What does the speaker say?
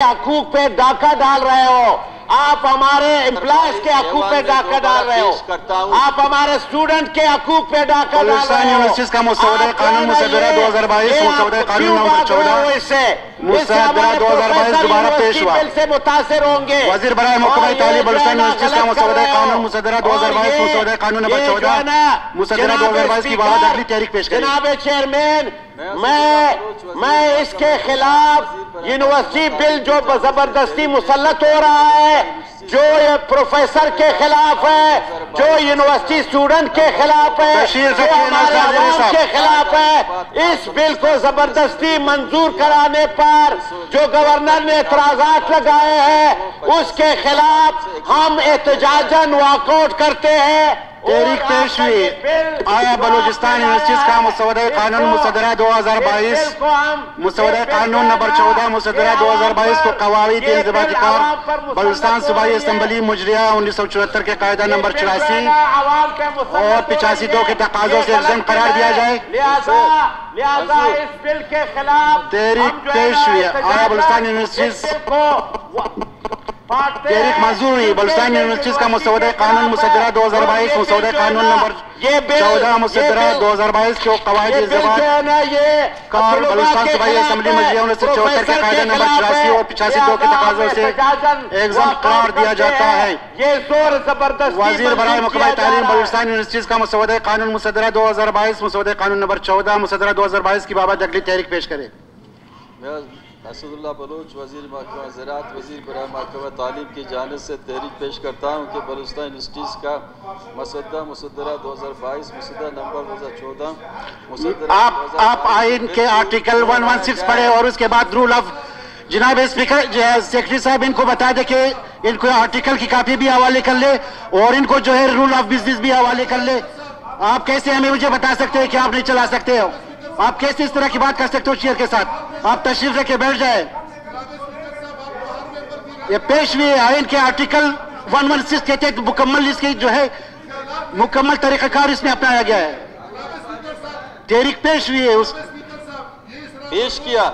حقوق پہ ڈاکہ ڈال رہے ہو، آپ ہمارے امپلائز کے حقوق پہ ڈاکہ ڈال رہے ہو، آپ ہمارے اسٹوڈنٹ کے حقوق پہ ڈاکہ ڈال رہے ہو۔ بلوچستان یونیورسٹیز کا مسودہ قانون مسودہ 2022 مسودہ قانون نمبر 14 مسودہ 2022 دوبارہ پیش ہوا۔ سے متاثر ہوں گے وزیر برائے محکمہ تعلیم بلوچستان یونیورسٹیز کا مسودہ قانون مسودہ 2022 مسودہ قانون نمبر 14 مسودہ 2022 کی بابت اگلی تحریک پیش کریں۔ جناب چیئرمین، میں اس کے خلاف یونیورسٹی بل جو زبردستی مسلط ہو رہا ہے، جو یہ پروفیسر کے خلاف ہے، جو یونیورسٹی اسٹوڈنٹ کے خلاف ہے، جو ہمارے عوام کے خلاف ہے، اس بل کو زبردستی منظور کرانے پر جو گورنر نے اعتراضات لگائے ہیں، اس کے خلاف ہم احتجاجاً واک آؤٹ کرتے ہیں۔ تحریک پیش ہوئی۔ آیا بلوچستان یونیورسٹیز کا مسودہ قانون مسودہ 2022 مسودہ قانون نمبر 14 مسودہ 2022 کو قواعد انضباطی کار بلوچستان صوبائی اسمبلی مجریہ 1974 کے قاعدہ نمبر 84 اور 85(2) کے تقاضوں سے ایگزمپٹ قرار دیا جائے؟ لہذا اس بل کے خلاف تحریک پیش ہوئی۔ آیا بلوچستان یونیورسٹیز تحریک منظور ہوئی۔ بلوچستان یونیورسٹیز کا مسودہ قانون مسودہ 2022 مسودہ قانون نمبر 14 مسودہ 2022 کے قواعد انضباطی کار بلوچستان صوبائی اسمبلی مجریہ 1974 کے قاعدہ نمبر 84 اور 85(2) کے تقاضوں سے ایگزمپٹ قرار دیا جاتا ہے۔ وزیر برائے محکمہ تعلیم بلوچستان یونیورسٹیز کا مسودہ قانون مسودہ 2022 مسودہ قانون نمبر 14 مسودہ 2022 کی بابت اگلی تحریک پیش کرے۔ اسد اللہ بلوچ، وزیر محکمہ زراعت، وزیر برائے محکمہ تعلیم کی جانب سے تحریک پیش کرتا ہوں کہ بلوچستان یونیورسٹیز کا مسودہ 2022 مسودہ نمبر 2014 آپ آئین کے آرٹیکل 116 پڑھے اور اس کے بعد رول آف جناب اسپیکر سیکرٹری صاحب ان کو بتا دے کہ ان کو آرٹیکل کی کاپی بھی حوالے کر لے اور ان کو جو ہے رول آف بزنس بھی حوالے کر لے۔ آپ کیسے ہمیں مجھے بتا سکتے ہیں کہ آپ نہیں چلا سکتے ہو؟ آپ کیسے اس طرح کی بات کر سکتے ہو چیئر کے ساتھ؟ آپ تشریف لے کے بیٹھ جائیں۔ یہ پیش ہوئی آئین کے آرٹیکل 116 کہتے ہیں مکمل اس کی جو ہے مکمل طریقہ کار اس میں اپنایا گیا ہے۔ تحریک پیش ہوئی ہے، اس پیش کیا